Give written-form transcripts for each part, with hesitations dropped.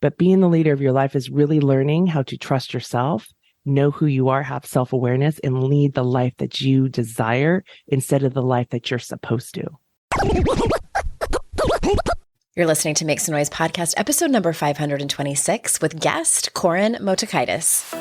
But being the leader of your life is really learning how to trust yourself, know who you are, have self-awareness, and lead the life that you desire instead of the life that you're supposed to. You're listening to Make Some Noise podcast, episode number 526 with guest Koren Motekaitis.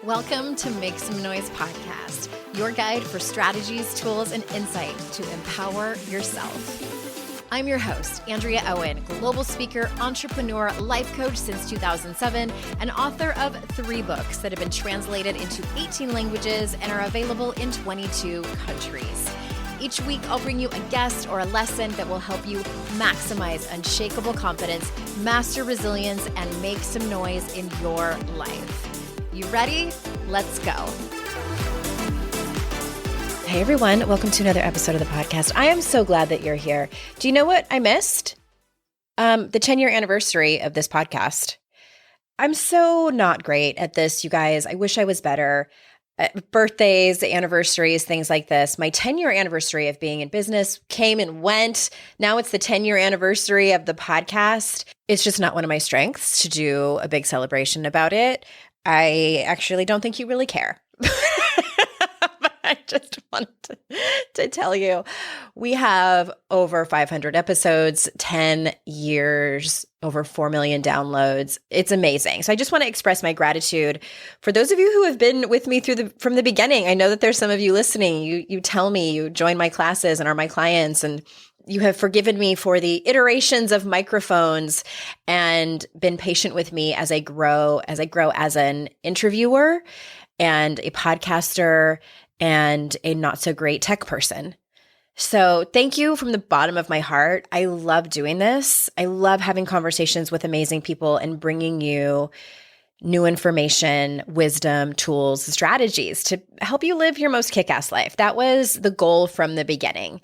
Welcome to Make Some Noise podcast, your guide for strategies, tools, and insight to empower yourself. I'm your host, Andrea Owen, global speaker, entrepreneur, life coach since 2007, and author of 3 books that have been translated into 18 languages and are available in 22 countries. Each week, I'll bring you a guest or a lesson that will help you maximize unshakable confidence, master resilience, and make some noise in your life. You ready? Let's go. Hey everyone, welcome to another episode of the podcast. I am so glad that you're here. Do you know what I missed? The 10-year anniversary of this podcast. I'm so not great at this, you guys. I wish I was better. Birthdays, anniversaries, things like this. My 10-year anniversary of being in business came and went. Now it's the 10-year anniversary of the podcast. It's just not one of my strengths to do a big celebration about it. I actually don't think you really care. But I just wanted to tell you, we have over 500 episodes, 10 years, over 4 million downloads. It's amazing. So I just want to express my gratitude for those of you who have been with me from the beginning. I know that there's some of you listening. You tell me you join my classes and are my clients, and you have forgiven me for the iterations of microphones and been patient with me as I grow as an interviewer and a podcaster and a not so great tech person. So thank you from the bottom of my heart. I love doing this. I love having conversations with amazing people and bringing you new information, wisdom, tools, strategies to help you live your most kick-ass life. That was the goal from the beginning.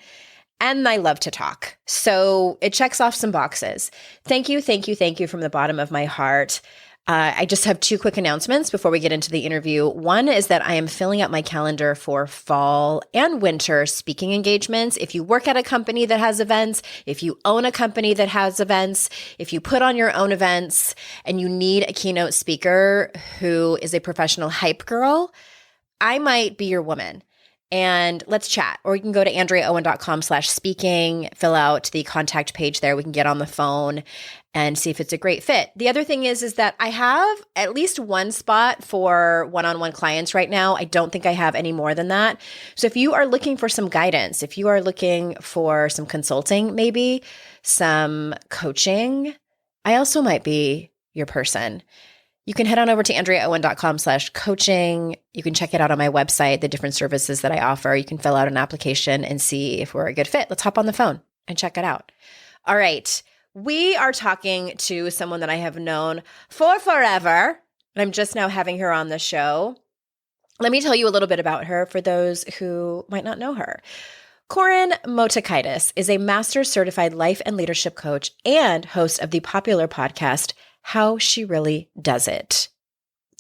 And I love to talk. So it checks off some boxes. Thank you from the bottom of my heart. I just have 2 quick announcements before we get into the interview. One is that I am filling up my calendar for fall and winter speaking engagements. If you work at a company that has events, if you own a company that has events, if you put on your own events and you need a keynote speaker who is a professional hype girl, I might be your woman. And let's chat. Or you can go to andreaowen.com/speaking, fill out the contact page there. We can get on the phone and see if it's a great fit. The other thing is that I have at least 1 spot for one-on-one clients right now. I don't think I have any more than that. So if you are looking for some guidance, if you are looking for some consulting, maybe some coaching, I also might be your person. You can head on over to andreaowen.com/coaching. You can check it out on my website, the different services that I offer. You can fill out an application and see if we're a good fit. Let's hop on the phone and check it out. All right. We are talking to someone that I have known for forever, and I'm just now having her on the show. Let me tell you a little bit about her for those who might not know her. Koren Motekaitis is a master's certified life and leadership coach and host of the popular podcast, How She Really Does It,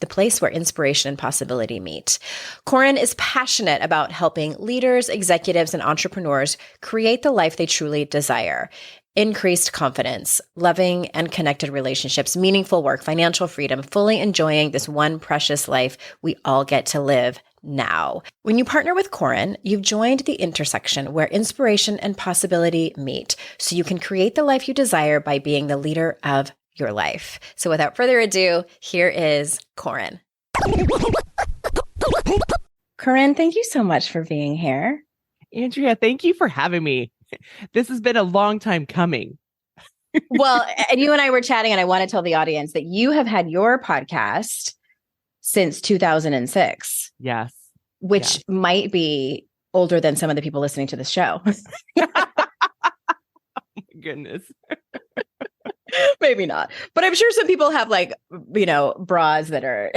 the place where inspiration and possibility meet. Koren is passionate about helping leaders, executives, and entrepreneurs create the life they truly desire. Increased confidence, loving and connected relationships, meaningful work, financial freedom, fully enjoying this one precious life we all get to live now. When you partner with Koren, you've joined the intersection where inspiration and possibility meet, so you can create the life you desire by being the leader of your life. So without further ado, here is Koren. Koren, thank you so much for being here. Andrea, thank you for having me. This has been a long time coming. Well, and you and I were chatting, and I want to tell the audience that you have had your podcast since 2006. Yes. Which might be older than some of the people listening to this show. Oh my goodness. Maybe not. But I'm sure some people have bras that are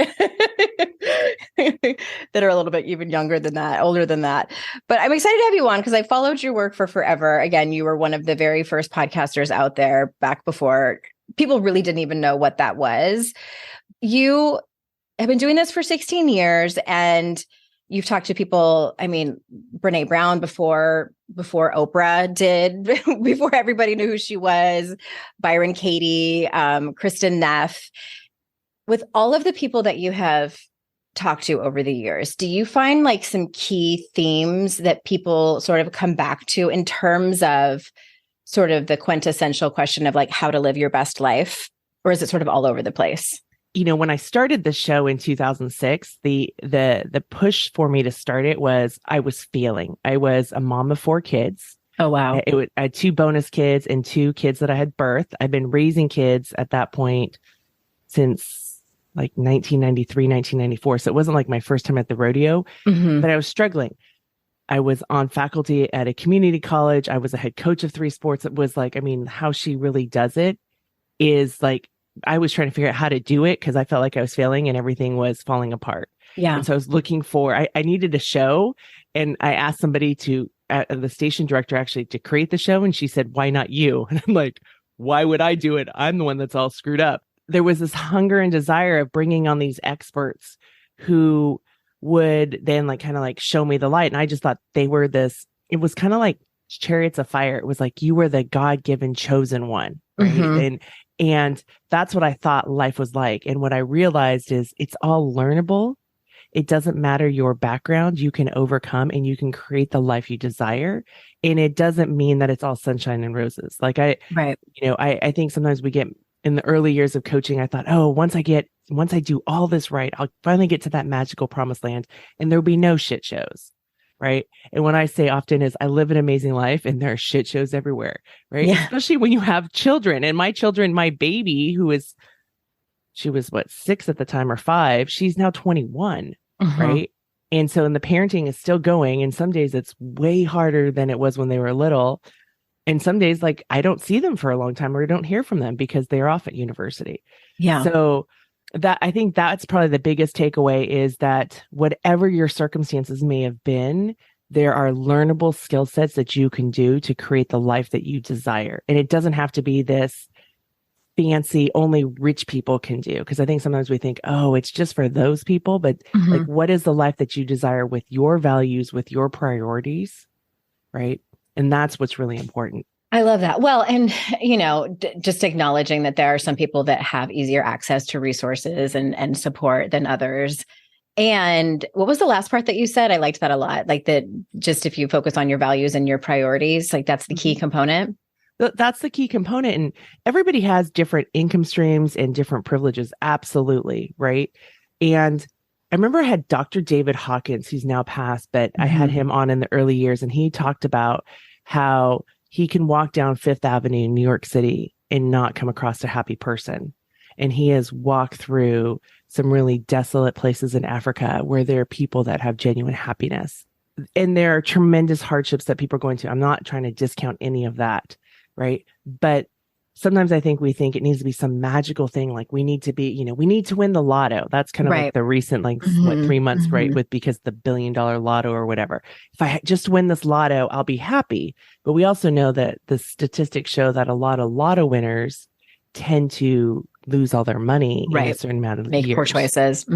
that are a little bit even younger than that, older than that. But I'm excited to have you on because I followed your work for forever. Again, you were one of the very first podcasters out there back before people really didn't even know what that was. You have been doing this for 16 years, and you've talked to people, I mean, Brené Brown before Oprah did, before everybody knew who she was, Byron Katie, Kristin Neff. With all of the people that you have talked to over the years, do you find like some key themes that people sort of come back to in terms of sort of the quintessential question of like how to live your best life? Or is it sort of all over the place? When I started the show in 2006, the push for me to start it was I was failing. I was a mom of 4 kids. Oh, wow. I had 2 bonus kids and 2 kids that I had birthed. I've been raising kids at that point since like 1993, 1994. So it wasn't like my first time at the rodeo, but I was struggling. I was on faculty at a community college. I was a head coach of 3 sports. It was like, I mean, how she really does it is like, I was trying to figure out how to do it because I felt like I was failing and everything was falling apart. Yeah. And so I was looking for, I needed a show, and I asked somebody the station director actually to create the show. And she said, why not you? And I'm like, why would I do it? I'm the one that's all screwed up. There was this hunger and desire of bringing on these experts who would then like kind of like show me the light. And I just thought they were it was kind of like Chariots of Fire. It was like you were the God-given chosen one. Right. And that's what I thought life was like. And what I realized is it's all learnable. It doesn't matter your background. You can overcome and you can create the life you desire. And it doesn't mean that it's all sunshine and roses. Like I think sometimes we get in the early years of coaching, I thought, oh, once I do all this right, I'll finally get to that magical promised land and there'll be no shit shows. Right. And what I say often is I live an amazing life and there are shit shows everywhere. Right. Yeah. Especially when you have children. And my baby, she was 6 at the time or 5, she's now 21. Right. And so, the parenting is still going. And some days it's way harder than it was when they were little. And some days, like, I don't see them for a long time or I don't hear from them because they're off at university. Yeah. So I think that's probably the biggest takeaway is that whatever your circumstances may have been, there are learnable skill sets that you can do to create the life that you desire. And it doesn't have to be this fancy, only rich people can do. Because I think sometimes we think, oh, it's just for those people. But like, what is the life that you desire with your values, with your priorities? Right. And that's what's really important. I love that. Well, and, just acknowledging that there are some people that have easier access to resources and support than others. And what was the last part that you said? I liked that a lot. Like that, just if you focus on your values and your priorities, like that's the key component. That's the key component. And everybody has different income streams and different privileges. Absolutely. Right. And I remember I had Dr. David Hawkins, who's now passed, but I had him on in the early years and he talked about how he can walk down Fifth Avenue in New York City and not come across a happy person. And he has walked through some really desolate places in Africa where there are people that have genuine happiness. And there are tremendous hardships that people are going to. I'm not trying to discount any of that, right? But sometimes I think we think it needs to be some magical thing. Like we need to be, we need to win the lotto. That's kind of like the recent, 3 months, right? Because the $1 billion lotto or whatever. If I just win this lotto, I'll be happy. But we also know that the statistics show that a lot of lotto winners tend to lose all their money in a certain amount of years. Make poor choices.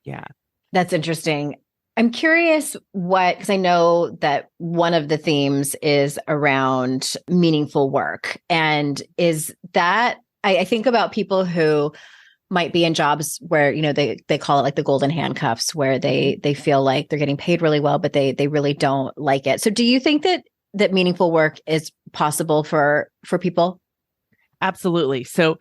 Yeah. That's interesting. I'm curious because I know that one of the themes is around meaningful work. And is that, I think about people who might be in jobs where, they call it like the golden handcuffs, where they feel like they're getting paid really well, but they really don't like it. So do you think that meaningful work is possible for people? Absolutely. So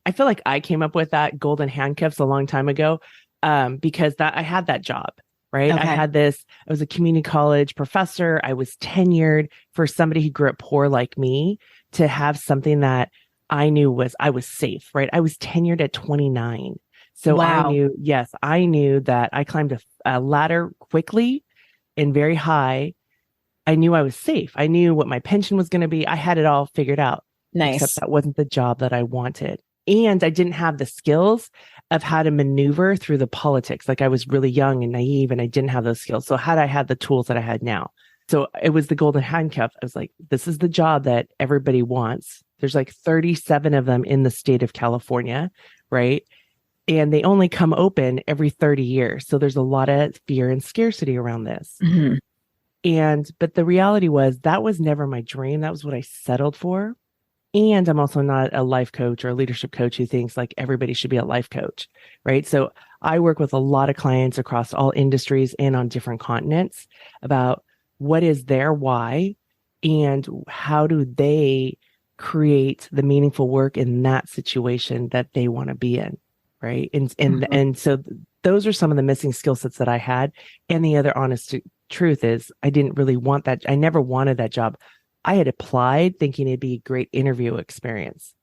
I feel like I came up with that golden handcuffs a long time ago because I had that job. Right. Okay. I was a community college professor. I was tenured. For somebody who grew up poor like me to have something that I knew I was safe. Right. I was tenured at 29. So wow. I knew that I climbed a ladder quickly and very high. I knew I was safe. I knew what my pension was going to be. I had it all figured out. Nice. Except that wasn't the job that I wanted. And I didn't have the skills of how to maneuver through the politics. Like I was really young and naive and I didn't have those skills. So had I had the tools that I had now. So it was the golden handcuff. I was like, this is the job that everybody wants. There's like 37 of them in the state of California, right? and they only come open every 30 years. So there's a lot of fear and scarcity around this. But the reality was that was never my dream. That was what I settled for. And I'm also not a life coach or a leadership coach who thinks like everybody should be a life coach, right? So I work with a lot of clients across all industries and on different continents about what is their why and how do they create the meaningful work in that situation that they want to be in, right? And so those are some of the missing skill sets that I had. And the other honest truth is I didn't really want that. I never wanted that job. I had applied thinking it'd be a great interview experience,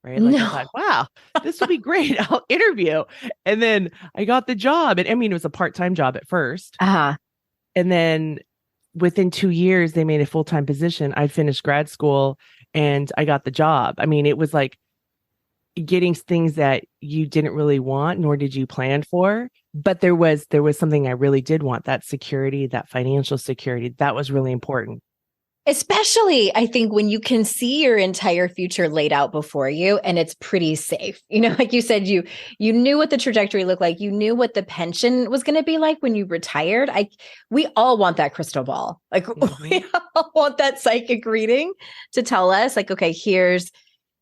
right? Like I thought, wow, this will be great. I'll interview. And then I got the job. And I mean, it was a part-time job at first. And then within 2 years, they made a full-time position. I finished grad school and I got the job. I mean, it was like getting things that you didn't really want, nor did you plan for. But there was something I really did want, that security, that financial security. That was really important. Especially, I think, when you can see your entire future laid out before you and it's pretty safe. You know, like you said, you knew what the trajectory looked like. You knew what the pension was going to be like when you retired. We all want that crystal ball. Like we all want that psychic reading to tell us like, okay, here's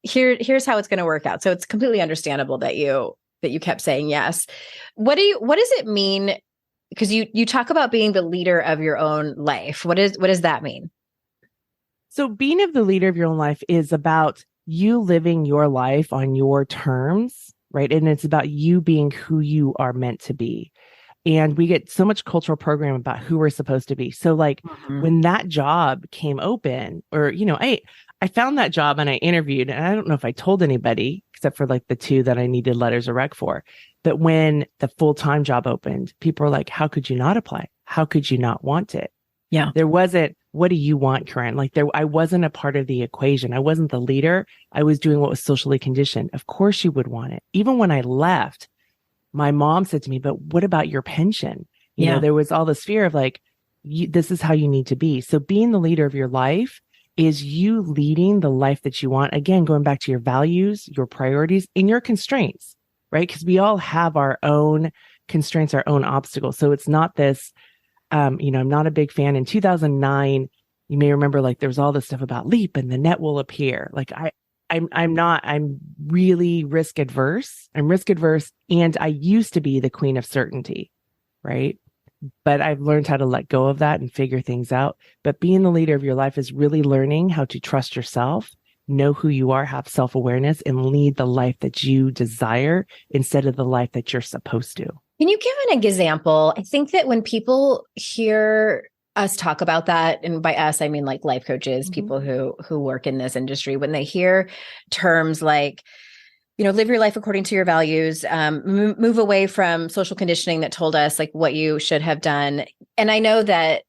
how it's going to work out. So it's completely understandable that you kept saying yes. What does it mean? Because you talk about being the leader of your own life. What does that mean? So being the leader of your own life is about you living your life on your terms, right? And it's about you being who you are meant to be. And we get so much cultural program about who we're supposed to be. So like when that job came open, or, you know, I found that job and I interviewed, and I don't know if I told anybody except for like the 2 that I needed letters of rec for. But when the full-time job opened, people were like, how could you not apply? How could you not want it? Yeah. There wasn't, what do you want, Koren? Like I wasn't a part of the equation. I wasn't the leader. I was doing what was socially conditioned. Of course you would want it. Even when I left, my mom said to me, but what about your pension? You know, there was all this fear of like, this is how you need to be. So being the leader of your life is you leading the life that you want. Again, going back to your values, your priorities, and your constraints, right? Because we all have our own constraints, our own obstacles. So it's not this, you know, I'm not a big fan. In 2009, you may remember like there was all this stuff about leap and the net will appear. Like I'm really risk adverse. I'm risk adverse. And I used to be the queen of certainty, right? But I've learned how to let go of that and figure things out. But being the leader of your life is really learning how to trust yourself, know who you are, have self-awareness, and lead the life that you desire instead of the life that you're supposed to. Can you give an example? I think that when people hear us talk about that, and by us, I mean like life coaches, people who work in this industry, when they hear terms like, you know, live your life according to your values, move away from social conditioning that told us like what you should have done. And I know that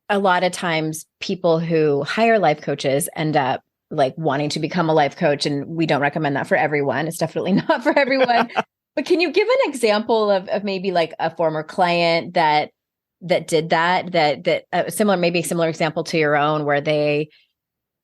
a lot of times people who hire life coaches end up like wanting to become a life coach. And we don't recommend that for everyone. It's definitely not for everyone. But can you give an example of maybe like a former client that did that similar, maybe a similar example to your own, where they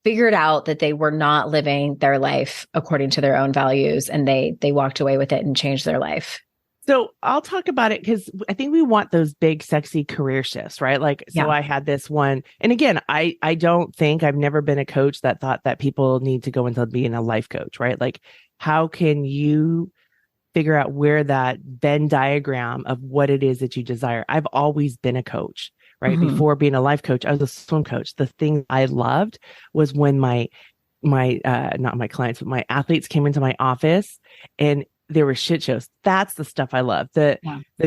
figured out that they were not living their life according to their own values and they walked away with it and changed their life? So I'll talk about it because I think we want those big, sexy career shifts, right? Like, so I had this one. And again, I don't think I've never been a coach that thought that people need to go into being a life coach, right? Like, how can you figure out where that Venn diagram of what it is that you desire? I've always been a coach, right? Before being a life coach, I was a swim coach. The thing I loved was when my not my clients, but my athletes came into my office and there were shit shows. That's the stuff I love. The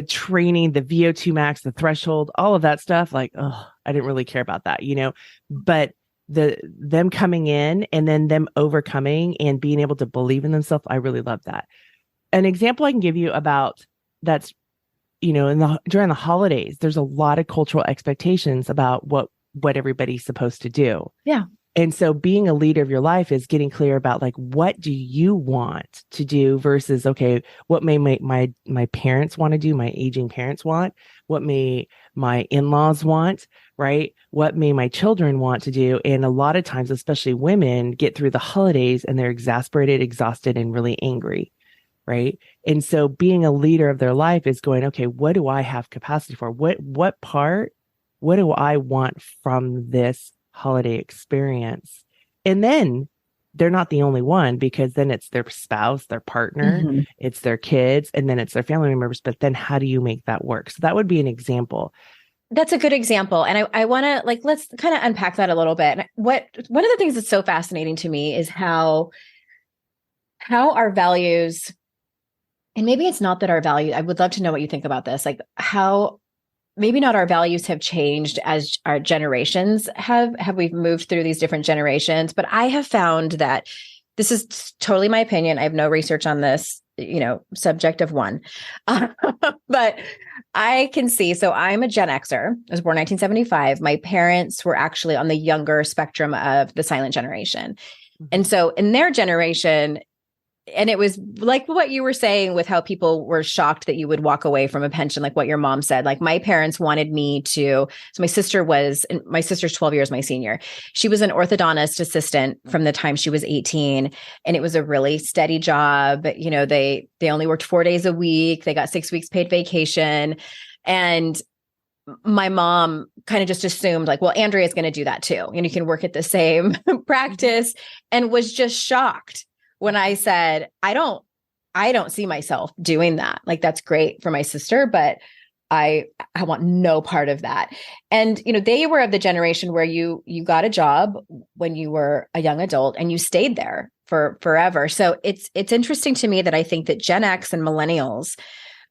training, the VO2 max, the threshold, all of that stuff. Like, oh, I didn't really care about that, you know, but them coming in and then them overcoming and being able to believe in themselves. I really love that. An example I can give you about that's, you know, during the holidays, there's a lot of cultural expectations about what everybody's supposed to do. Yeah. And so being a leader of your life is getting clear about like, what do you want to do versus, okay, what may my parents want to do, my aging parents want, what may my in-laws want, right? What may my children want to do? And a lot of times, especially women, get through the holidays and they're exasperated, exhausted, and really angry, right? And so being a leader of their life is going, okay, what do I have capacity for? What do I want from this holiday experience? And then they're not the only one, because then it's their spouse, their partner, it's their kids, and then it's their family members. But then how do you make that work? So that would be an example. That's a good example. And I want to let's kind of unpack that a little bit. One of the things that's so fascinating to me is how our values, and maybe it's not that our value, I would love to know what you think about this, like how maybe not our values have changed as our generations have we've moved through these different generations. But I have found that this is totally my opinion. I have no research on this, subject of one. But I can see, so I'm a Gen Xer. I was born 1975. My parents were actually on the younger spectrum of the silent generation. And so in their generation, and it was like what you were saying with how people were shocked that you would walk away from a pension, like what your mom said. Like my parents wanted me to, so my sister's 12 years my senior. She was an orthodontist assistant from the time she was 18. And it was a really steady job. They only worked 4 days a week. They got 6 weeks paid vacation. And my mom kind of just assumed like, well, Andrea's going to do that too. And you can work at the same practice, and was just shocked when I said, I don't see myself doing that. Like, that's great for my sister, but I want no part of that. And, they were of the generation where you got a job when you were a young adult and you stayed there for forever. So it's interesting to me that I think that Gen X and millennials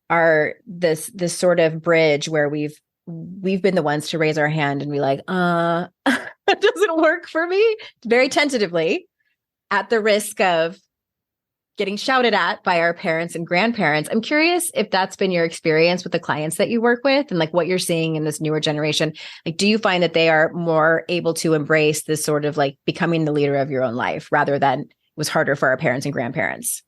are this sort of bridge where we've been the ones to raise our hand and be like, it doesn't work for me, very tentatively, at the risk of getting shouted at by our parents and grandparents. I'm curious if that's been your experience with the clients that you work with, and like what you're seeing in this newer generation. Like, do you find that they are more able to embrace this sort of like becoming the leader of your own life, rather than it was harder for our parents and grandparents?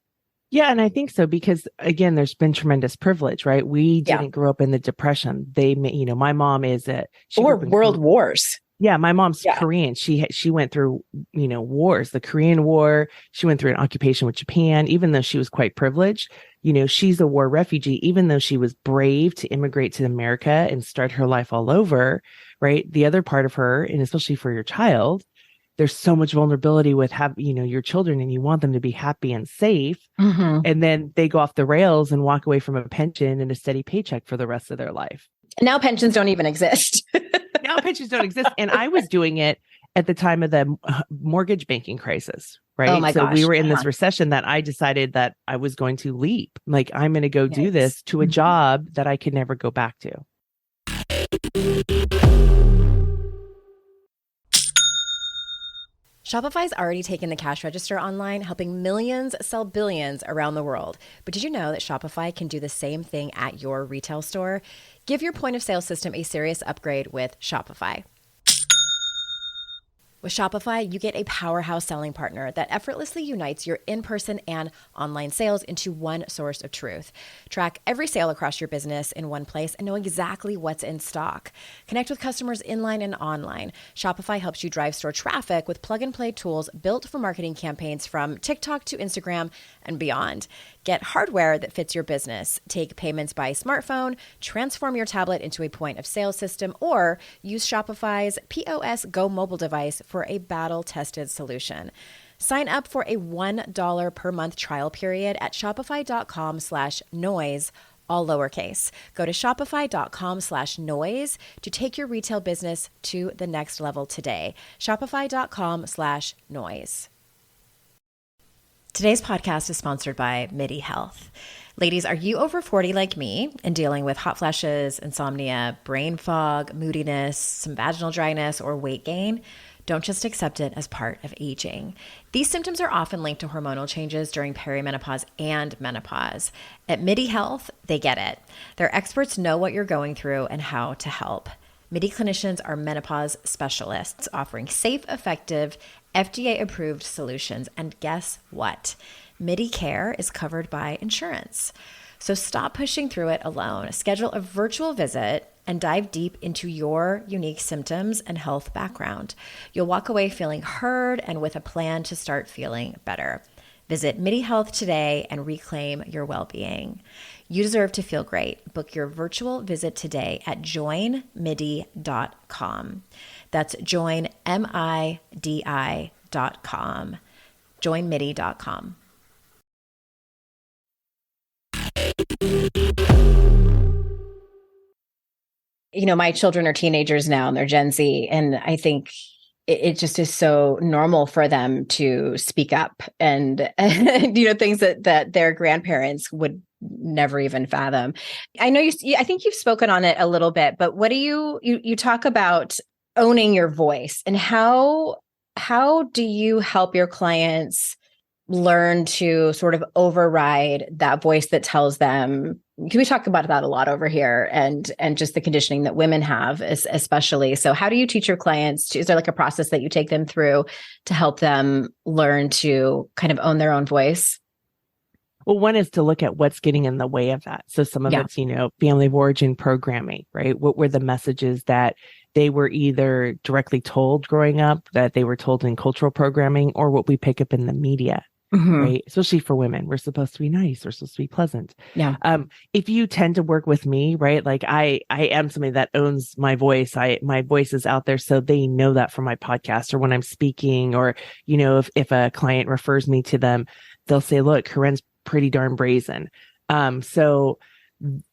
Yeah, and I think so, because again, there's been tremendous privilege, right? We didn't grow up in the Depression. My mom is or world wars. Yeah, my mom's Korean. She went through, wars, the Korean War. She went through an occupation with Japan. Even though she was quite privileged, she's a war refugee. Even though she was brave to immigrate to America and start her life all over, right? The other part of her, and especially for your child, there's so much vulnerability with your children, and you want them to be happy and safe. And then they go off the rails and walk away from a pension and a steady paycheck for the rest of their life. Now pensions don't even exist. Now pensions don't exist. And I was doing it at the time of the mortgage banking crisis, right? Oh my gosh. We were in this recession that I decided that I was going to leap. Like, I'm going to go do this to a job that I could never go back to. Shopify's already taken the cash register online, helping millions sell billions around the world. But did you know that Shopify can do the same thing at your retail store? Give your point of sale system a serious upgrade with Shopify. With Shopify, you get a powerhouse selling partner that effortlessly unites your in-person and online sales into one source of truth. Track every sale across your business in one place and know exactly what's in stock. Connect with customers inline and online. Shopify helps you drive store traffic with plug-and-play tools built for marketing campaigns from TikTok to Instagram and beyond. Get hardware that fits your business. Take payments by smartphone, transform your tablet into a point of sale system, or use Shopify's POS Go mobile device for a battle-tested solution. Sign up for a $1 per month trial period at shopify.com/noise, all lowercase. Go to shopify.com/noise to take your retail business to the next level today. Shopify.com/noise. Today's podcast is sponsored by MIDI Health. Ladies, are you over 40 like me and dealing with hot flashes, insomnia, brain fog, moodiness, some vaginal dryness, or weight gain? Don't just accept it as part of aging. These symptoms are often linked to hormonal changes during perimenopause and menopause. At MIDI Health, they get it. Their experts know what you're going through and how to help. MIDI clinicians are menopause specialists offering safe, effective, FDA-approved solutions. And guess what? MIDI care is covered by insurance. So stop pushing through it alone. Schedule a virtual visit and dive deep into your unique symptoms and health background. You'll walk away feeling heard and with a plan to start feeling better. Visit MIDI Health today and reclaim your well-being. You deserve to feel great. Book your virtual visit today at joinmidi.com. That's joinmidi.com. joinmidi.com. You know, my children are teenagers now and they're Gen Z, and I think it just is so normal for them to speak up and things that their grandparents would never even fathom. I know I think you've spoken on it a little bit, but what do you talk about owning your voice, and how do you help your clients learn to sort of override that voice that tells them, because we talk about that a lot over here, and just the conditioning that women have especially. So how do you teach your clients is there like a process that you take them through to help them learn to kind of own their own voice? Well, one is to look at what's getting in the way of that. So some of it's, family of origin programming, right? What were the messages that they were either directly told growing up, that they were told in cultural programming, or what we pick up in the media? Right. Especially for women, we're supposed to be nice. We're supposed to be pleasant. Yeah. If you tend to work with me, right? Like I am somebody that owns my voice. My voice is out there. So they know that from my podcast or when I'm speaking, or, if a client refers me to them, they'll say, look, Koren's pretty darn brazen. So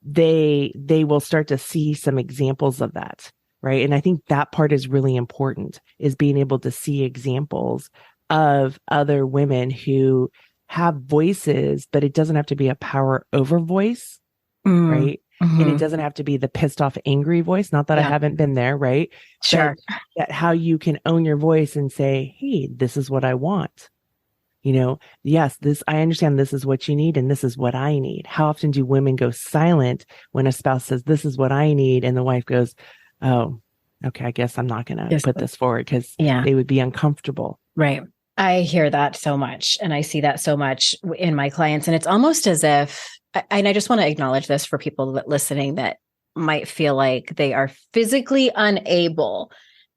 they will start to see some examples of that. Right. And I think that part is really important, is being able to see examples of other women who have voices, but it doesn't have to be a power over voice, right? And it doesn't have to be the pissed off, angry voice. Not that I haven't been there, right? Sure. But that how you can own your voice and say, hey, this is what I want. Yes, I understand this is what you need and this is what I need. How often do women go silent when a spouse says, this is what I need? And the wife goes, oh, okay, I guess I'm not going to put this forward, because they would be uncomfortable. Right. I hear that so much, and I see that so much in my clients. And it's almost as if, and I just want to acknowledge this for people listening that might feel like they are physically unable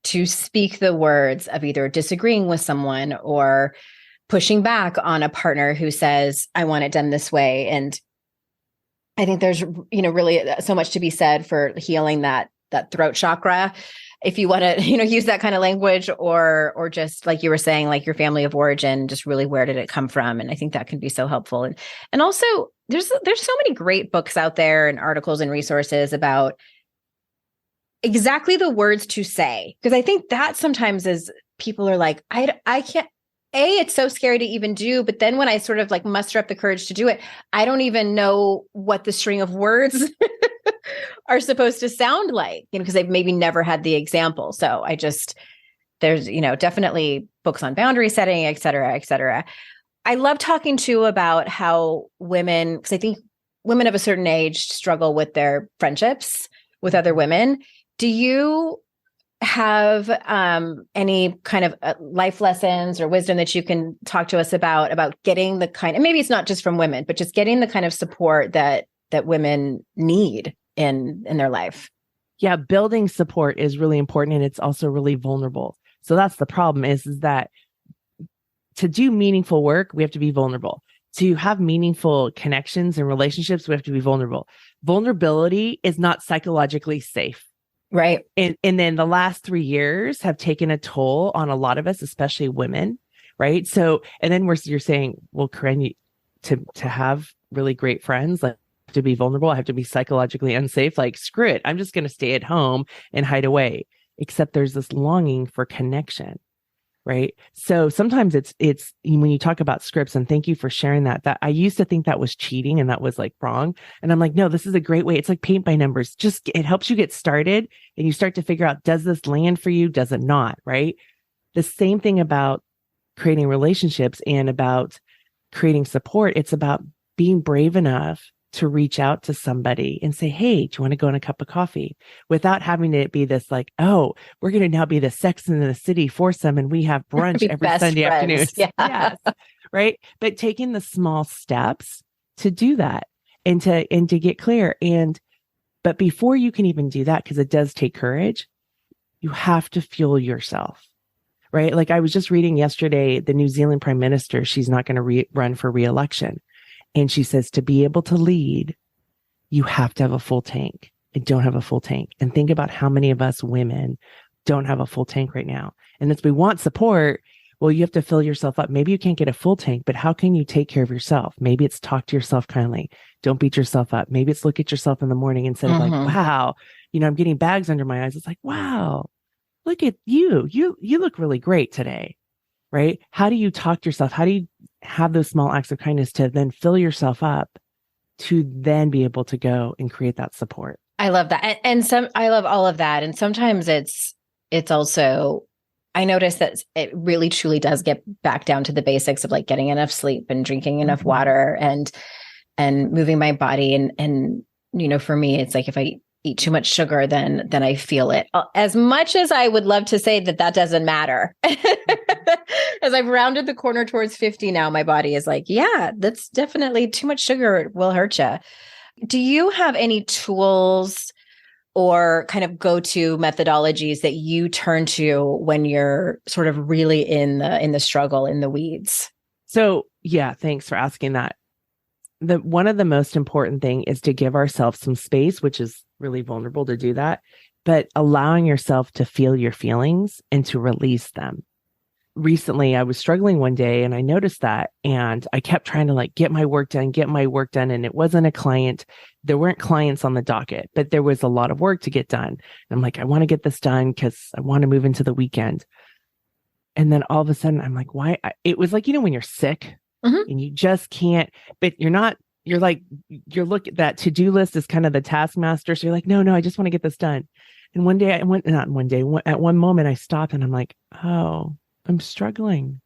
to speak the words of either disagreeing with someone or pushing back on a partner who says, I want it done this way. And I think there's, really so much to be said for healing that throat chakra, if you want to, use that kind of language, or just like you were saying, like your family of origin, just really where did it come from? And I think that can be so helpful. And also there's so many great books out there and articles and resources about exactly the words to say. Because I think that sometimes is people are like, I can't, it's so scary to even do. But then when I sort of like muster up the courage to do it, I don't even know what the string of words are supposed to sound like, because they've maybe never had the example. So there's, definitely books on boundary setting, et cetera, et cetera. I love talking too about how women, because I think women of a certain age struggle with their friendships with other women. Do you have any kind of life lessons or wisdom that you can talk to us about getting the kind, and maybe it's not just from women, but just getting the kind of support that women need in their life? Yeah, building support is really important, and it's also really vulnerable. So that's the problem is that to do meaningful work, we have to be vulnerable. To have meaningful connections and relationships, we have to be vulnerable. Vulnerability is not psychologically safe. Right. And then the last 3 years have taken a toll on a lot of us, especially women. Right. So, and then you're saying, well, Koren, to have really great friends, like, to be vulnerable, I have to be psychologically unsafe. Like, screw it. I'm just going to stay at home and hide away. Except there's this longing for connection. Right. So sometimes it's when you talk about scripts, and thank you for sharing that I used to think that was cheating and that was like wrong. And I'm like, no, this is a great way. It's like paint by numbers. It helps you get started and you start to figure out, does this land for you? Does it not? Right. The same thing about creating relationships and about creating support. It's about being brave enough to reach out to somebody and say, hey, do you want to go on a cup of coffee? Without having it be this like, oh, we're going to now be the Sex in the City foursome and we have brunch every Sunday afternoon. Yeah. Yes. Right. But taking the small steps to do that and to get clear. But before you can even do that, because it does take courage, you have to fuel yourself. right? Like I was just reading yesterday, the New Zealand Prime Minister, she's not going to run for re-election. And she says to be able to lead, you have to have a full tank. I don't have a full tank. And think about how many of us women don't have a full tank right now. And if we want support, well, you have to fill yourself up. Maybe you can't get a full tank, but how can you take care of yourself? Maybe it's talk to yourself kindly. Don't beat yourself up. Maybe it's look at yourself in the morning instead of like, wow, I'm getting bags under my eyes. It's like, wow, look at you. You look really great today, right? How do you talk to yourself? How do you have those small acts of kindness to then fill yourself up to then be able to go and create that support? I love that. I love all of that. And sometimes it's also, I notice that it really truly does get back down to the basics of like getting enough sleep and drinking enough water and moving my body. And, for me, it's like, if I eat too much sugar, then I feel it. As much as I would love to say that doesn't matter. As I've rounded the corner towards 50 now, my body is like, yeah, that's definitely too much sugar will hurt you. Do you have any tools or kind of go-to methodologies that you turn to when you're sort of really in the struggle, in the weeds? So yeah, thanks for asking that. One of the most important thing is to give ourselves some space, which is really vulnerable to do that, but allowing yourself to feel your feelings and to release them. Recently, I was struggling one day and I noticed that, and I kept trying to like get my work done. And it wasn't a client. There weren't clients on the docket, but there was a lot of work to get done. And I'm like, I want to get this done because I want to move into the weekend. And then all of a sudden I'm like, why? It was like, when you're sick and you just can't, but you're looking at that to-do list is kind of the taskmaster. So you're like, no, I just want to get this done. And at one moment I stopped and I'm like, oh, I'm struggling.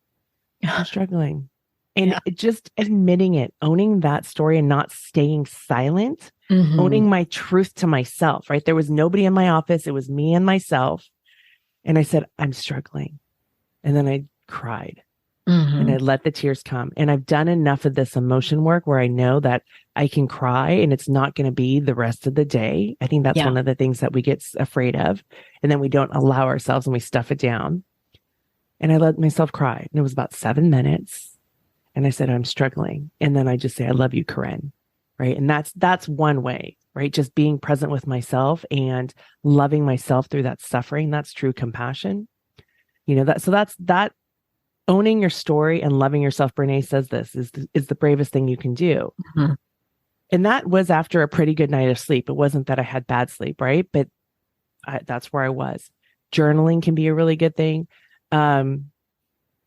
And just admitting it, owning that story and not staying silent, owning my truth to myself, right? There was nobody in my office. It was me and myself. And I said, I'm struggling. And then I cried and I let the tears come. And I've done enough of this emotion work where I know that I can cry and it's not going to be the rest of the day. I think that's one of the things that we get afraid of. And then we don't allow ourselves and we stuff it down. And I let myself cry. And it was about 7 minutes. And I said, I'm struggling. And then I just say, I love you, Koren. Right. And that's one way, right? Just being present with myself and loving myself through that suffering. That's true compassion. That's owning your story and loving yourself. Brené says this is the bravest thing you can do. And that was after a pretty good night of sleep. It wasn't that I had bad sleep, right? But that's where I was. Journaling can be a really good thing to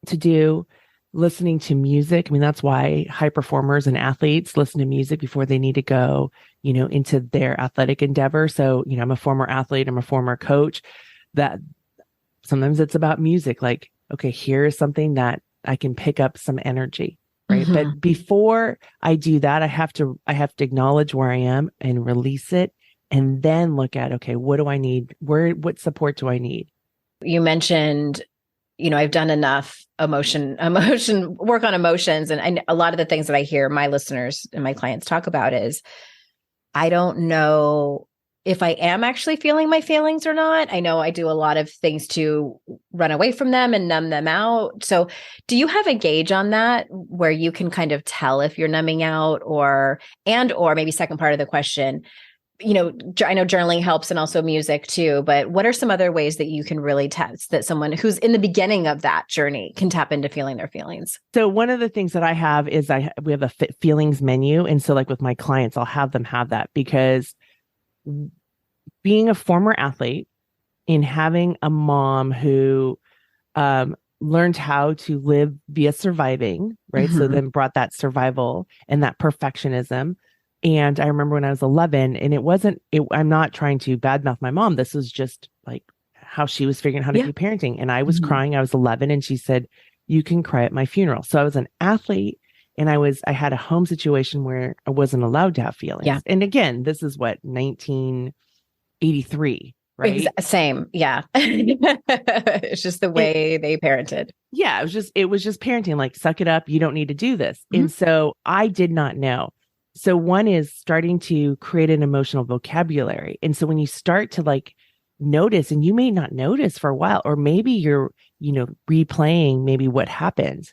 do. Listening to music. I mean, that's why high performers and athletes listen to music before they need to go, into their athletic endeavor. So, I'm a former athlete, I'm a former coach. That sometimes it's about music. Like, okay, here is something that I can pick up some energy, right? But before I do that, I have to acknowledge where I am and release it, and then look at, okay, what do I need? What support do I need? You mentioned, I've done enough emotion work on emotions. And a lot of the things that I hear my listeners and my clients talk about is, I don't know if I am actually feeling my feelings or not. I know I do a lot of things to run away from them and numb them out. So do you have a gauge on that where you can kind of tell if you're numbing out or maybe second part of the question, I know journaling helps and also music too, but what are some other ways that you can really test that someone who's in the beginning of that journey can tap into feeling their feelings? So one of the things that I have is we have a feelings menu. And so like with my clients, I'll have them have that, because being a former athlete and having a mom who learned how to live via surviving, right? So then brought that survival and that perfectionism. And I remember when I was 11, and I'm not trying to badmouth my mom. This was just like how she was figuring out how to do parenting. And I was crying. I was 11, and she said, you can cry at my funeral. So I was an athlete, and I had a home situation where I wasn't allowed to have feelings. Yeah. And again, this is 1983, right? Same. Yeah. It's just the way they parented. Yeah. It was just parenting, like, suck it up. You don't need to do this. And so I did not know. So one is starting to create an emotional vocabulary. And so when you start to like notice, and you may not notice for a while, or maybe you're replaying maybe what happened.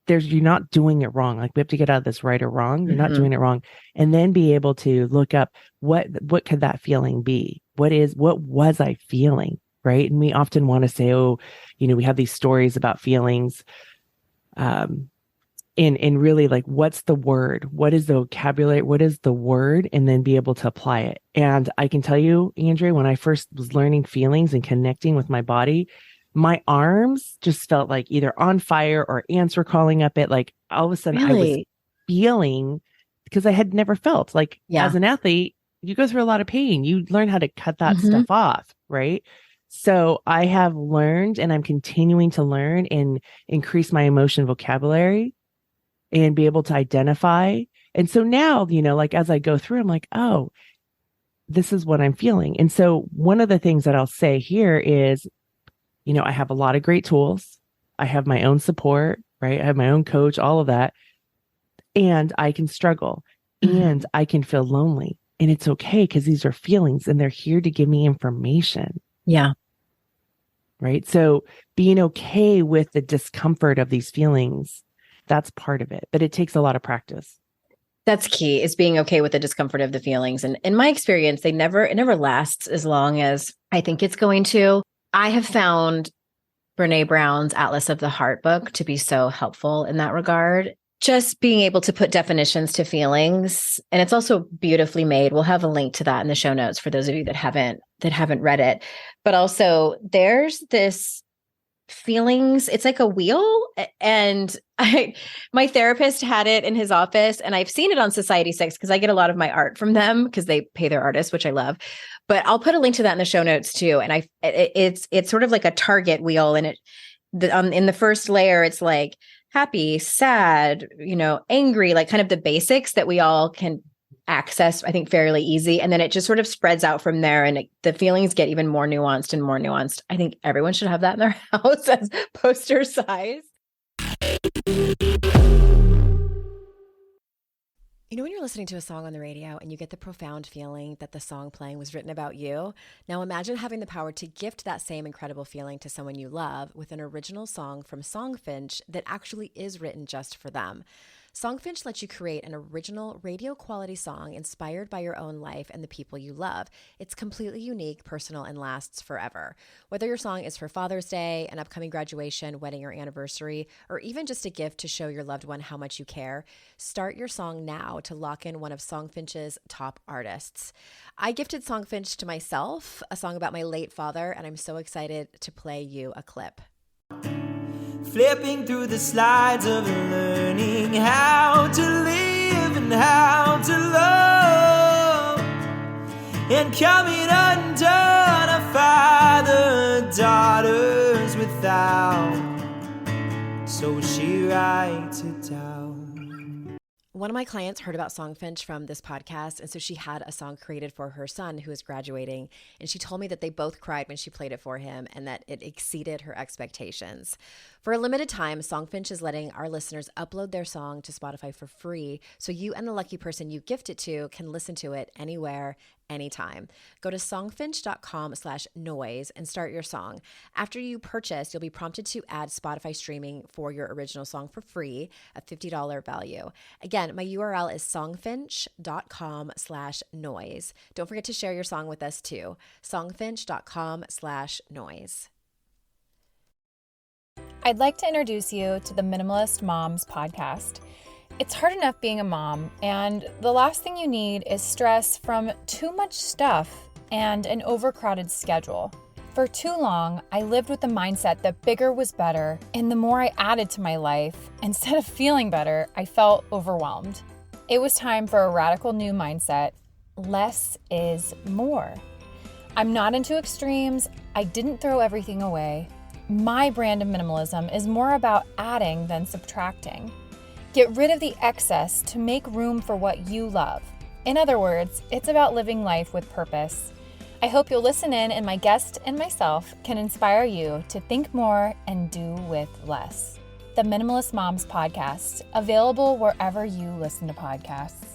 You're not doing it wrong. Like we have to get out of this right or wrong. You're not doing it wrong. And then be able to look up what could that feeling be? What was I feeling? Right. And we often want to say, oh, we have these stories about feelings. And really like, what's the word? What is the vocabulary? What is the word? And then be able to apply it. And I can tell you, Andrea, when I first was learning feelings and connecting with my body, my arms just felt like either on fire or ants were calling up it. Like all of a sudden I was feeling, because I had never felt like as an athlete, you go through a lot of pain. You learn how to cut that stuff off. Right. So I have learned, and I'm continuing to learn and increase my emotion vocabulary and be able to identify. And so now, like as I go through, I'm like, oh, this is what I'm feeling. And so one of the things that I'll say here is, I have a lot of great tools. I have my own support, right? I have my own coach, all of that. And I can struggle and I can feel lonely, and it's okay because these are feelings and they're here to give me information. Yeah. Right. So being okay with the discomfort of these feelings, that's part of it, but it takes a lot of practice. That's key, is being okay with the discomfort of the feelings. And in my experience, it never lasts as long as I think it's going to. I have found Brené Brown's Atlas of the Heart book to be so helpful in that regard. Just being able to put definitions to feelings. And it's also beautifully made. We'll have a link to that in the show notes for those of you that haven't read it. But also there's this feelings, it's like a wheel. And my therapist had it in his office, and I've seen it on Society 6 because I get a lot of my art from them because they pay their artists, which I love. But I'll put a link to that in the show notes too. And it's sort of like a target wheel. And in the first layer, it's like happy, sad, angry, like kind of the basics that we all can access, I think, fairly easy. And then it just sort of spreads out from there, and the feelings get even more nuanced and more nuanced. I think everyone should have that in their house as poster size. When you're listening to a song on the radio and you get the profound feeling that the song playing was written about you, now imagine having the power to gift that same incredible feeling to someone you love with an original song from Songfinch that actually is written just for them. Songfinch lets you create an original radio quality song inspired by your own life and the people you love. It's completely unique, personal, and lasts forever. Whether your song is for Father's Day, an upcoming graduation, wedding, or anniversary, or even just a gift to show your loved one how much you care, start your song now to lock in one of Songfinch's top artists. I gifted Songfinch to myself, a song about my late father, and I'm so excited to play you a clip. Flipping through the slides of learning how to live and how to love, and coming undone a father, daughters without, so she writes it down. One of my clients heard about Songfinch from this podcast, and so she had a song created for her son who is graduating, and she told me that they both cried when she played it for him and that it exceeded her expectations. For a limited time, Songfinch is letting our listeners upload their song to Spotify for free, so you and the lucky person you gift it to can listen to it anywhere, anytime. Go to songfinch.com/noise and start your song. After you purchase, you'll be prompted to add Spotify streaming for your original song for free, a $50 value. Again, my URL is songfinch.com/noise. Don't forget to share your song with us too. songfinch.com/noise. I'd like to introduce you to the Minimalist Moms podcast. It's hard enough being a mom, and the last thing you need is stress from too much stuff and an overcrowded schedule. For too long, I lived with the mindset that bigger was better, and the more I added to my life, instead of feeling better, I felt overwhelmed. It was time for a radical new mindset. Less is more. I'm not into extremes. I didn't throw everything away. My brand of minimalism is more about adding than subtracting. Get rid of the excess to make room for what you love. In other words, it's about living life with purpose. I hope you'll listen in, and my guest and myself can inspire you to think more and do with less. The Minimalist Moms podcast, available wherever you listen to podcasts.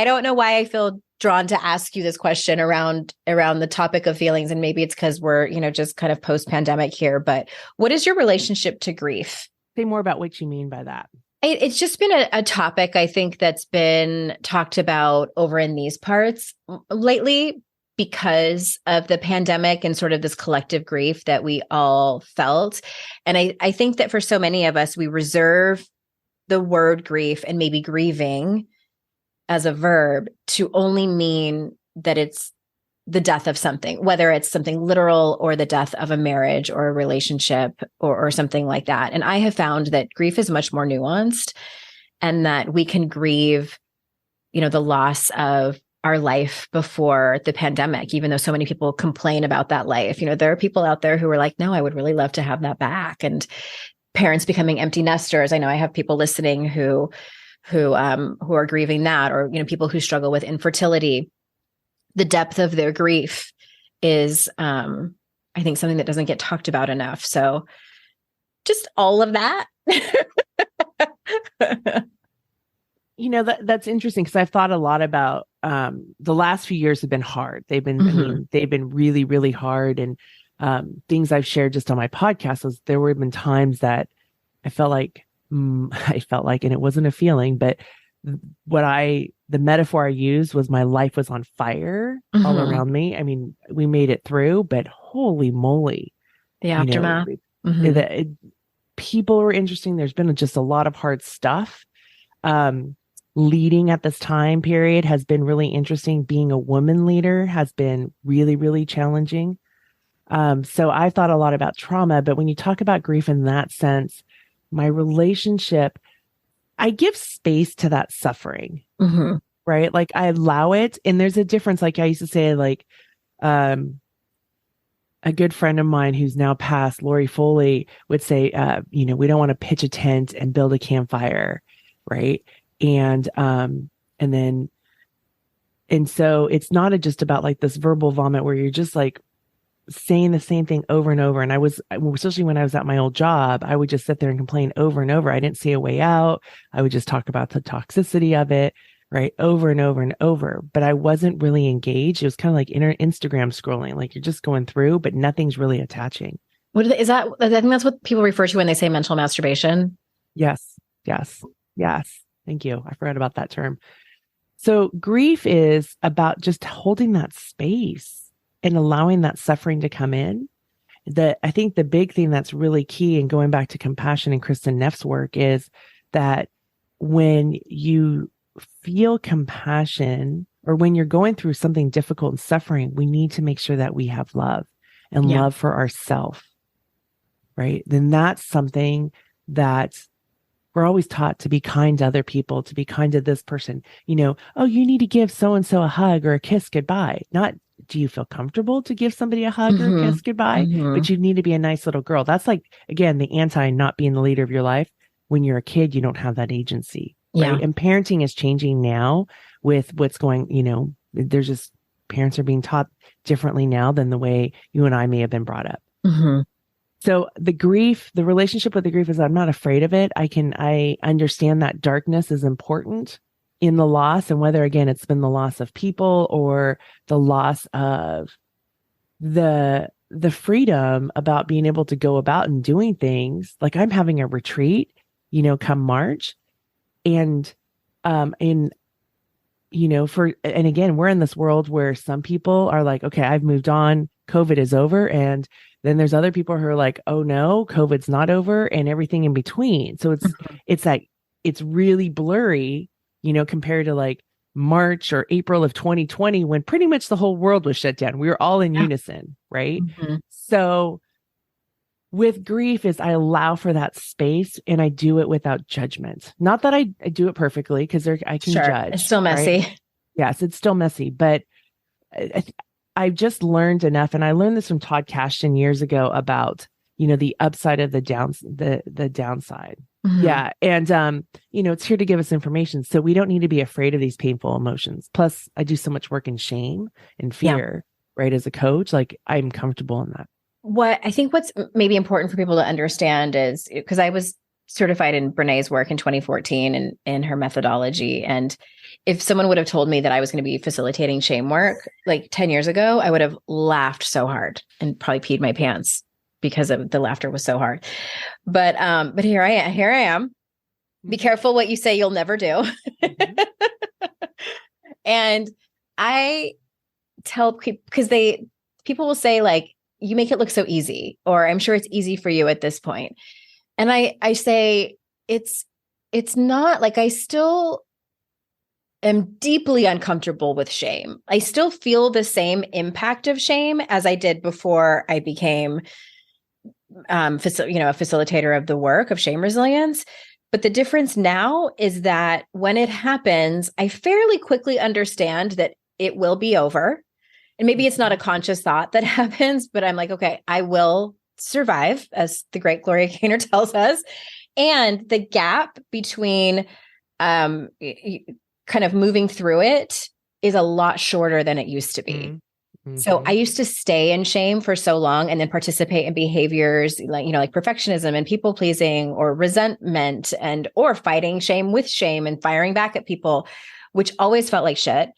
I don't know why I feel drawn to ask you this question around the topic of feelings. And maybe it's because we're, just kind of post-pandemic here, but what is your relationship to grief? Say more about what you mean by that. It's just been a topic, I think, that's been talked about over in these parts lately because of the pandemic and sort of this collective grief that we all felt. And I think that for so many of us, we reserve the word grief and maybe grieving as a verb to only mean that it's the death of something, whether it's something literal or the death of a marriage or a relationship or something like that. And I have found that grief is much more nuanced and that we can grieve, the loss of our life before the pandemic, even though so many people complain about that life. There are people out there who are like, no, I would really love to have that back. And parents becoming empty nesters. I know I have people listening who are grieving that, or, people who struggle with infertility. The depth of their grief is, I think, something that doesn't get talked about enough. So just all of that. That's interesting because I've thought a lot about the last few years have been hard. They've been, they've been really, really hard. And things I've shared just on my podcast was there have been times that I felt like, and it wasn't a feeling, but the metaphor I used was my life was on fire all around me. I mean, we made it through, but holy moly. The aftermath. People were interesting. There's been just a lot of hard stuff. Leading at this time period has been really interesting. Being a woman leader has been really, really challenging. So I thought a lot about trauma, but when you talk about grief in that sense, my relationship, I give space to that suffering, right? Like I allow it. And there's a difference. Like I used to say, like, a good friend of mine who's now passed, Lori Foley, would say, we don't want to pitch a tent and build a campfire. Right. And so it's not just about like this verbal vomit where you're just like saying the same thing over and over. And especially when I was at my old job, I would just sit there and complain over and over. I didn't see a way out. I would just talk about the toxicity of it, right? Over and over and over, but I wasn't really engaged. It was kind of like Instagram scrolling, like you're just going through, but nothing's really attaching. What is that? I think that's what people refer to when they say mental masturbation. Yes. Thank you. I forgot about that term. So grief is about just holding that space and allowing that suffering to come in. I think the big thing that's really key, and going back to compassion and Kristin Neff's work, is that when you feel compassion or when you're going through something difficult and suffering, we need to make sure that we have love and love for ourselves, right? Then that's something that we're always taught to be kind to other people, to be kind to this person. Oh, you need to give so-and-so a hug or a kiss goodbye. Not, do you feel comfortable to give somebody a hug or a kiss goodbye? But you need to be a nice little girl. That's like, again, the anti not being the leader of your life. When you're a kid, you don't have that agency. Right? And parenting is changing now with what's going, there's just, parents are being taught differently now than the way you and I may have been brought up. So the relationship with the grief is I'm not afraid of it. I understand that darkness is important in the loss, and whether, again, it's been the loss of people or the loss of the freedom about being able to go about and doing things. Like I'm having a retreat, come March, and again, we're in this world where some people are like, okay, I've moved on, COVID is over, and then there's other people who are like, oh no, COVID's not over, and everything in between. So it's really blurry, compared to like March or April of 2020, when pretty much the whole world was shut down. We were all in unison, right? So with grief is I allow for that space and I do it without judgment. Not that I do it perfectly, because I can judge. It's still messy. Right? Yes, it's still messy, but I've just learned enough. And I learned this from Todd Kashdan years ago about, the upside of the downside. Yeah. And, it's here to give us information. So we don't need to be afraid of these painful emotions. Plus I do so much work in shame and fear, right? As a coach, like I'm comfortable in that. What's maybe important for people to understand is, because I was certified in Brené's work in 2014 and in her methodology. And if someone would have told me that I was going to be facilitating shame work like 10 years ago, I would have laughed so hard and probably peed my pants because of the laughter was so hard. But here I am. Be careful what you say you'll never do. And I tell people, because people will say like, you make it look so easy, or I'm sure it's easy for you at this point. And I say, it's not. Like, I still am deeply uncomfortable with shame. I still feel the same impact of shame as I did before I became, a facilitator of the work of shame resilience. But the difference now is that when it happens, I fairly quickly understand that it will be over. And maybe it's not a conscious thought that happens, but I'm like, okay, I will survive, as the great Gloria Gaynor tells us. And the gap between kind of moving through it is a lot shorter than it used to be. Mm-hmm. So I used to stay in shame for so long and then participate in behaviors like perfectionism and people pleasing or resentment or fighting shame with shame and firing back at people, which always felt like shit.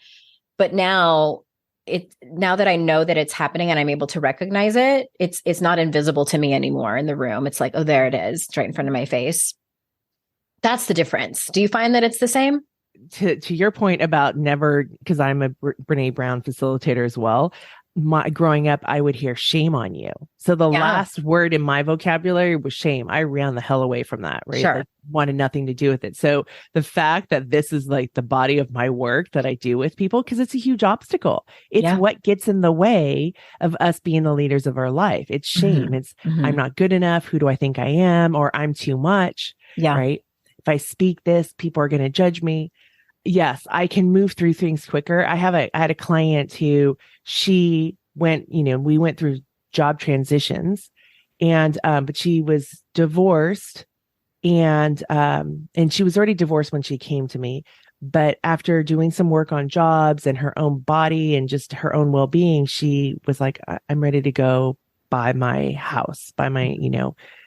But now that I know that it's happening and I'm able to recognize it, it's not invisible to me anymore in the room. It's like, oh, there it is, it's right in front of my face. That's the difference. Do you find that it's the same? To your point about never, because I'm a Brené Brown facilitator as well. Growing up, I would hear shame on you. So the last word in my vocabulary was shame. I ran the hell away from that, right? Sure. Like, wanted nothing to do with it. So the fact that this is like the body of my work that I do with people, because it's a huge obstacle. It's what gets in the way of us being the leaders of our life. It's shame. Mm-hmm. It's I'm not good enough. Who do I think I am? Or I'm too much. Yeah. Right. If I speak this, people are going to judge me. Yes, I can move through things quicker. I had a client who we went through job transitions but she was divorced and she was already divorced when she came to me. But after doing some work on jobs and her own body and just her own well-being, she was like, I'm ready to go buy my house,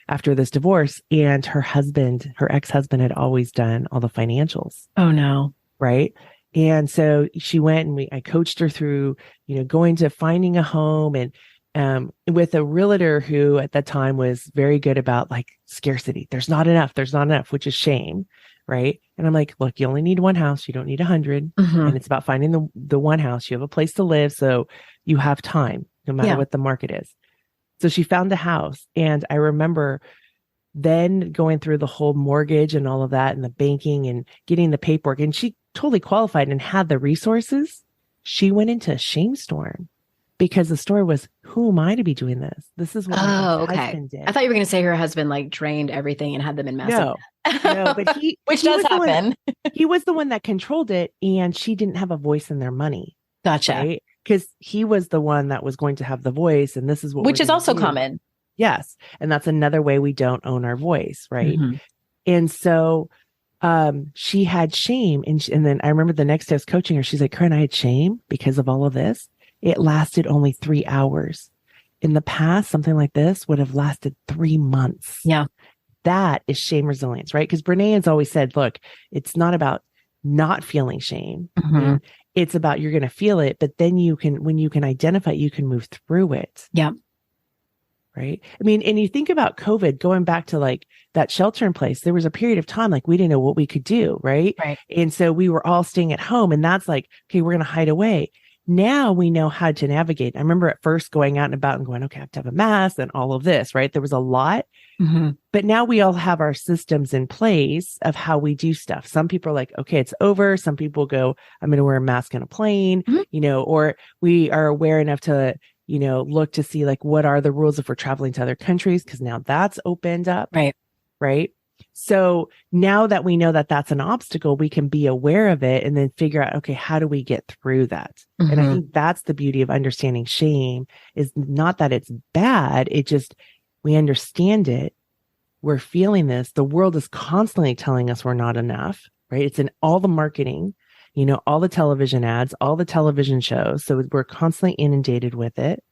after this divorce. And her ex-husband had always done all the financials. Oh no. Right. And so she went and I coached her through, going to finding a home and with a realtor who at that time was very good about like scarcity. There's not enough, which is shame. Right. And I'm like, look, you only need one house. You don't need 100. Mm-hmm. And it's about finding the one house. You have a place to live. So you have time, no matter what the market is. So she found a house. And I remember then going through the whole mortgage and all of that and the banking and getting the paperwork, and she totally qualified and had the resources. She went into a shame storm because the story was, who am I to be doing this? This is what my husband did. I thought you were going to say her husband like drained everything and had them in massive. No, but which does happen. He was the one that controlled it, and she didn't have a voice in their money. Gotcha. Right? Because he was the one that was going to have the voice, and this is which is also common. Yes. And that's another way we don't own our voice. Right. Mm-hmm. And so she had shame. And then I remember the next day I was coaching her. She's like, Koren, I had shame because of all of this. It lasted only 3 hours. In the past, something like this would have lasted 3 months. Yeah. That is shame resilience, right? Because Brené has always said, look, it's not about not feeling shame. Mm-hmm. It's about you're going to feel it, but then when you can identify it, you can move through it. Yeah. Right. I mean, and you think about COVID, going back to like that shelter in place, there was a period of time, like we didn't know what we could do. Right. And so we were all staying at home, and that's like, okay, we're going to hide away. Now we know how to navigate. I remember at first going out and about and going, okay, I have to have a mask and all of this, right? There was a lot, but now we all have our systems in place of how we do stuff. Some people are like, okay, it's over. Some people go, I'm going to wear a mask on a plane, or we are aware enough to, look to see like, what are the rules if we're traveling to other countries? Because now that's opened up. Right. So now that we know that that's an obstacle, we can be aware of it and then figure out, okay, how do we get through that? Mm-hmm. And I think that's the beauty of understanding shame, is not that it's bad. It just, we understand it. We're feeling this. The world is constantly telling us we're not enough, right? It's in all the marketing, all the television ads, all the television shows. So we're constantly inundated with it.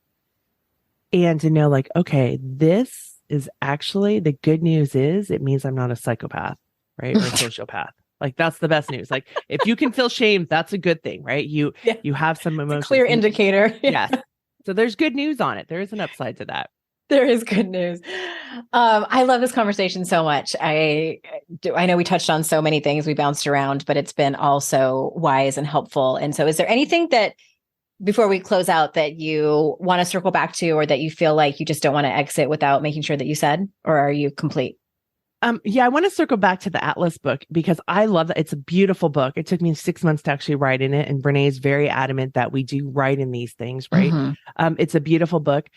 And to know like, okay, this is actually the good news is it means I'm not a psychopath, right? Or a sociopath. Like that's the best news. Like if you can feel shame, that's a good thing, right? You have some emotions. Clear indicator. Yes. So there's good news on it. There is an upside to that. There is good news. I love this conversation so much. I know we touched on so many things, we bounced around, but it's been also wise and helpful. And so is there anything that, before we close out, that you want to circle back to, or that you feel like you just don't want to exit without making sure that you said, or are you complete? I want to circle back to the Atlas book because I love that. It's a beautiful book. It took me 6 months to actually write in it. And Brené is very adamant that we do write in these things, right? Mm-hmm. It's a beautiful book.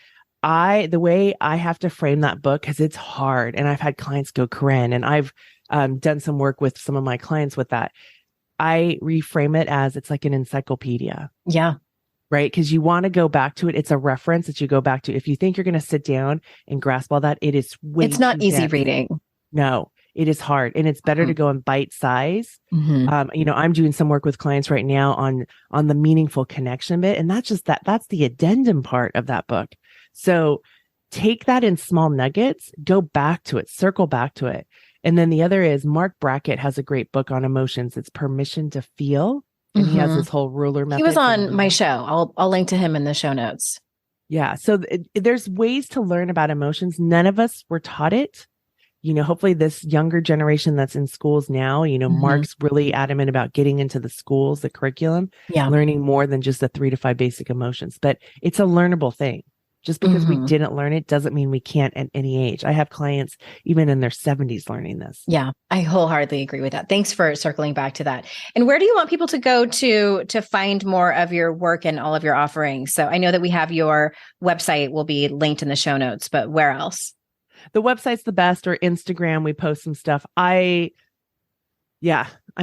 The way I have to frame that book, because it's hard, and I've had clients go, Koren, and I've done some work with some of my clients with that. I reframe it as it's like an encyclopedia. Yeah. Right. Because you want to go back to it. It's a reference that you go back to. If you think you're going to sit down and grasp all that, it's not easy reading. No, it is hard. And it's better to go in bite size. Mm-hmm. I'm doing some work with clients right now on the meaningful connection bit. And that's the addendum part of that book. So take that in small nuggets, go back to it, circle back to it. And then the other is Mark Brackett has a great book on emotions. It's Permission to Feel. And he has this whole ruler method. He was on my show. I'll link to him in the show notes. Yeah. So there's ways to learn about emotions. None of us were taught it. Hopefully this younger generation that's in schools now, Mark's really adamant about getting into the schools, the curriculum, learning more than just the 3 to 5 basic emotions. But it's a learnable thing. Just because we didn't learn it doesn't mean we can't at any age. I have clients even in their 70s learning this. Yeah, I wholeheartedly agree with that. Thanks for circling back to that. And where do you want people to go to find more of your work and all of your offerings? So I know that we have your website will be linked in the show notes, but where else? The website's the best, or Instagram. We post some stuff. I'm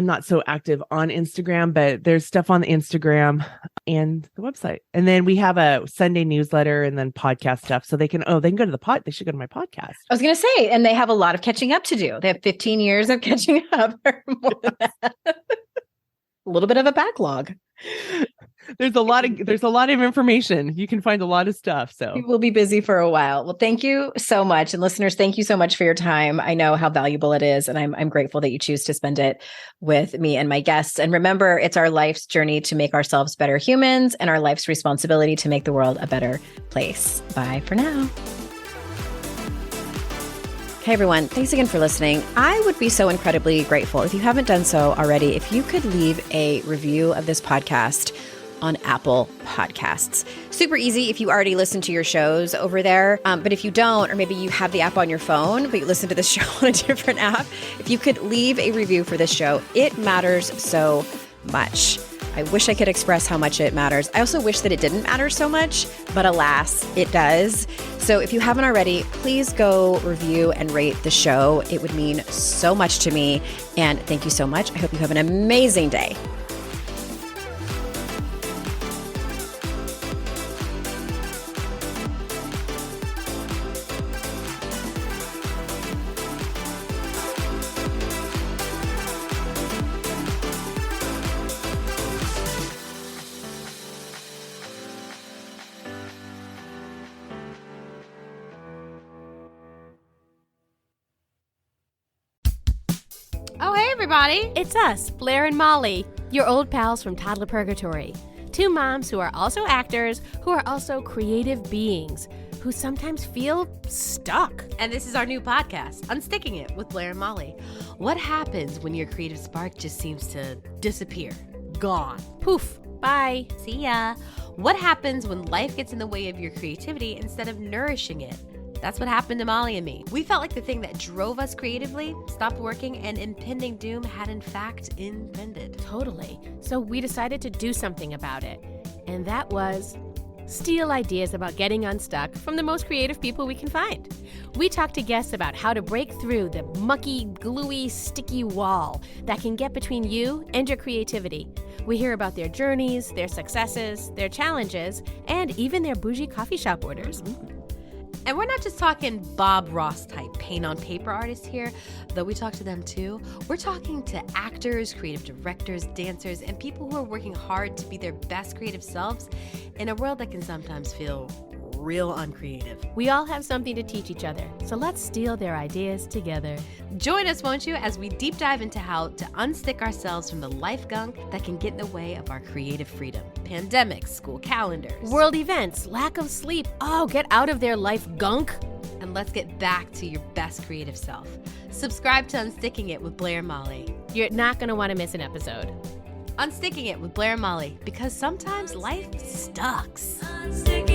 not so active on Instagram, but there's stuff on the Instagram and the website. And then we have a Sunday newsletter and then podcast stuff. So they can go to they should go to my podcast. I was going to say, and they have a lot of catching up to do. They have 15 years of catching up or more than that. A little bit of a backlog. There's a lot of information. You can find a lot of stuff. So we'll be busy for a while. Well, thank you so much. And listeners, thank you so much for your time. I know how valuable it is. And I'm grateful that you choose to spend it with me and my guests. And remember, it's our life's journey to make ourselves better humans and our life's responsibility to make the world a better place. Bye for now. Hey everyone, thanks again for listening. I would be so incredibly grateful if you haven't done so already, if you could leave a review of this podcast on Apple Podcasts. Super easy if you already listen to your shows over there. But if you don't, or maybe you have the app on your phone, but you listen to the show on a different app, if you could leave a review for this show, it matters so much. I wish I could express how much it matters. I also wish that it didn't matter so much, but alas, it does. So if you haven't already, please go review and rate the show. It would mean so much to me. And thank you so much. I hope you have an amazing day. Oh, hey, everybody. It's us, Blair and Molly, your old pals from Toddler Purgatory. 2 moms who are also actors, who are also creative beings, who sometimes feel stuck. And this is our new podcast, Unsticking It with Blair and Molly. What happens when your creative spark just seems to disappear? Gone. Poof. Bye. See ya. What happens when life gets in the way of your creativity instead of nourishing it? That's what happened to Molly and me. We felt like the thing that drove us creatively stopped working, and impending doom had in fact impended. Totally. So we decided to do something about it. And that was steal ideas about getting unstuck from the most creative people we can find. We talk to guests about how to break through the mucky, gluey, sticky wall that can get between you and your creativity. We hear about their journeys, their successes, their challenges, and even their bougie coffee shop orders. And we're not just talking Bob Ross type paint on paper artists here, though we talk to them too. We're talking to actors, creative directors, dancers, and people who are working hard to be their best creative selves in a world that can sometimes feel real uncreative. We all have something to teach each other, so let's steal their ideas together. Join us, won't you, as we deep dive into how to unstick ourselves from the life gunk that can get in the way of our creative freedom. Pandemics, school calendars, World events, lack of sleep. Oh, get out of their life gunk. and let's get back to your best creative self. Subscribe to Unsticking It with Blair and Molly. You're not going to want to miss an episode. Unsticking It with Blair and Molly, because sometimes life sucks. Unsticking